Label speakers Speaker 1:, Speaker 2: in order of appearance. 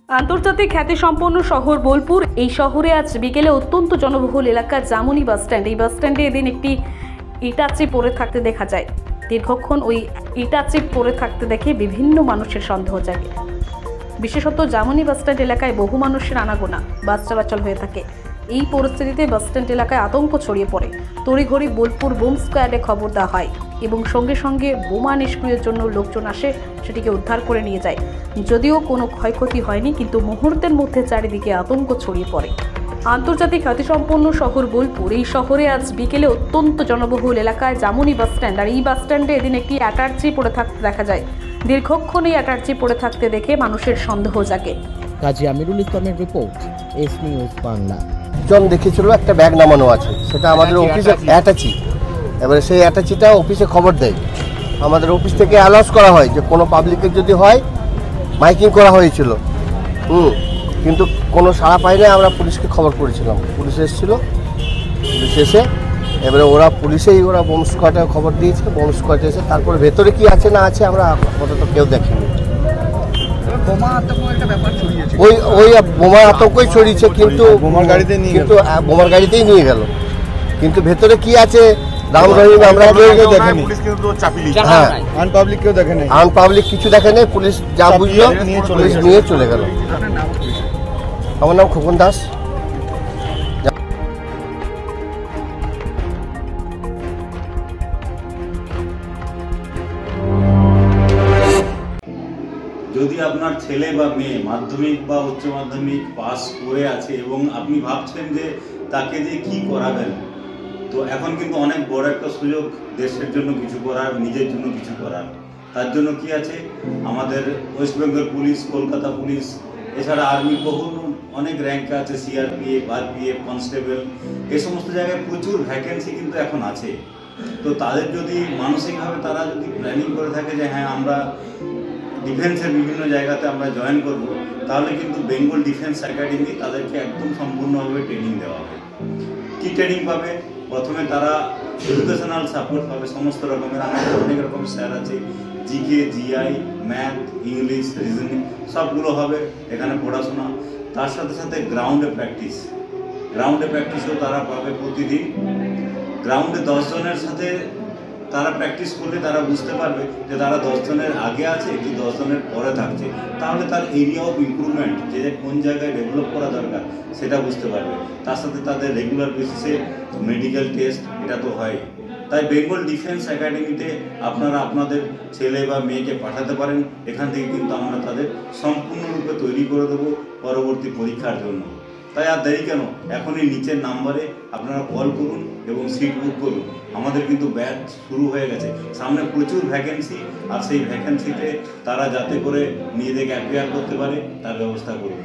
Speaker 1: আন্তর্জাতিক খ্যাতিসম্পন্ন শহর বোলপুর। এই শহরে আজ বিকেলে অত্যন্ত জনবহুল এলাকা জামুনি বাস স্ট্যান্ড। এই বাস স্ট্যান্ডে এদিন একটি ইটাচি পড়ে থাকতে দেখা যায়। দীর্ঘক্ষণ ওই ইটাচি পড়ে থাকতে দেখে বিভিন্ন মানুষের সন্দেহ জাগে। বিশেষত জামুনি বাস স্ট্যান্ড এলাকায় বহু মানুষের আনাগোনা, বাস চলাচল হয়ে থাকে। এই পরিস্থিতিতে বাস স্ট্যান্ড এলাকায় আতঙ্ক ছড়িয়ে পড়ে। তড়িঘড়ি বোলপুর বোম স্কোয়াডে খবর দেওয়া হয় এবং সঙ্গে সঙ্গে বোমা নিষ্ক্রিয়ের জন্য লোকজন আসে, সেটিকে উদ্ধার করে নিয়ে যায়। যদিও কোনো ক্ষয়ক্ষতি হয়নি, কিন্তু মুহূর্তের মধ্যে চারিদিকে আতঙ্ক ছড়িয়ে পড়ে। আন্তর্জাতিক খ্যাতিসম্পন্ন শহর বোলপুর। এই শহরে আজ বিকেলে অত্যন্ত জনবহুল এলাকায় জামুনি বাস স্ট্যান্ড। আর এই বাস স্ট্যান্ডে এদিন একটি অ্যাটার্জি পড়ে থাকতে দেখা যায়। দীর্ঘক্ষণ এই অ্যাটার্জি পড়ে থাকতে দেখে মানুষের সন্দেহ জাগে।
Speaker 2: কাজী আমিরুল ইসলামের রিপোর্ট, এস নিউজ বাংলা।
Speaker 3: জন দেখেছিল একটা ব্যাগ নামানো আছে, সেটা আমাদের অফিসে অ্যাটাচি। এবারে সেই অ্যাটাচিটা অফিসে খবর দেয়, আমাদের অফিস থেকে অ্যালাউন্স করা হয় যে কোনো পাবলিকের যদি হয়, মাইকিং করা হয়েছিল। কিন্তু কোনো সাড়া পাইনি। আমরা পুলিশকে খবর করেছিলাম, পুলিশ এসেছিল, পুলিশ এসে এবারে ওরা বোম স্কোয়াডে খবর দিয়েছে। বোম স্কোয়াডে এসে তারপরে ভেতরে কি আছে না আছে আমরা আপাতত কেউ দেখিনি। ওই বোমা আতঙ্কই ছড়িয়েছে, কিন্তু বোমার গাড়িতেই নিয়ে গেল। কিন্তু ভেতরে কি আছে রাম রহিম আমরা আনপাবলিক কিছু দেখে নেই। পুলিশ যা বুঝলো পুলিশ নিয়ে চলে গেল। আমার নাম খোকন দাস।
Speaker 4: যদি আপনার ছেলে বা মেয়ে মাধ্যমিক বা উচ্চ মাধ্যমিক পাস করে আছে এবং আপনি ভাবছেন যে তাকে দিয়ে কি করাবেন, তো এখন কিন্তু অনেক বড় একটা সুযোগ দেশের জন্য কিছু করার, নিজের জন্য কিছু করার। তার জন্য কি আছে, আমাদের West Bengal police, Kolkata police, এছাড়া আর্মি বহু অনেক র্যাঙ্ক আছে, সিআরপিএফ, আরপিএফ, কনস্টেবল, এই সমস্ত জায়গায় প্রচুর ভ্যাকেন্সি কিন্তু এখন আছে। তো তাদের যদি মানসিকভাবে তারা যদি প্ল্যানিং করে থাকে যে হ্যাঁ আমরা ডিফেন্সের বিভিন্ন জায়গাতে আমরা জয়েন করব, তাহলে কিন্তু বেঙ্গল ডিফেন্স একাডেমি তাদেরকে একদম সম্পূর্ণভাবে ট্রেনিং দেওয়া হবে। কী ট্রেনিং পাবে? প্রথমে তারা এডুকেশনাল সাপোর্ট পাবে সমস্ত রকমের। আমাদের অনেক রকম স্যার আছে, GK, GI, math, English, reasoning সবগুলো হবে এখানে পড়াশোনা। তার সাথে সাথে গ্রাউন্ডে প্র্যাকটিসও তারা পাবে প্রতিদিন। গ্রাউন্ডে 10 জনের সাথে তারা প্র্যাকটিস করলে তারা বুঝতে পারবে যে তারা 10 জনের আগে আছে কি 10 জনের পরে থাকছে। তাহলে তার এরিয়া অফ ইমপ্রুভমেন্ট, যে কোন জায়গায় ডেভেলপ করা দরকার সেটা বুঝতে পারবে। তার সাথে তাদের রেগুলার বেসিসে মেডিকেল টেস্ট এটা তো হয়। তাই বেঙ্গল ডিফেন্স একাডেমিতে আপনারা আপনাদের ছেলে বা মেয়েকে পাঠাতে পারেন। এখান থেকে কিন্তু আমরা তাদের সম্পূর্ণরূপে তৈরি করে দেবো পরবর্তী পরীক্ষার জন্য। তাই আর দেরি কেন, এখনই নিচের নাম্বারে আপনারা কল করুন এবং সিট বুক করুন। আমাদের কিন্তু ব্যাচ শুরু হয়ে গেছে, সামনে প্রচুর ভ্যাকেন্সি, আর সেই ভ্যাকেন্সিতে তারা যাতে করে নিজেদেরকে অ্যাপিয়ার করতে পারে তার ব্যবস্থা করুন।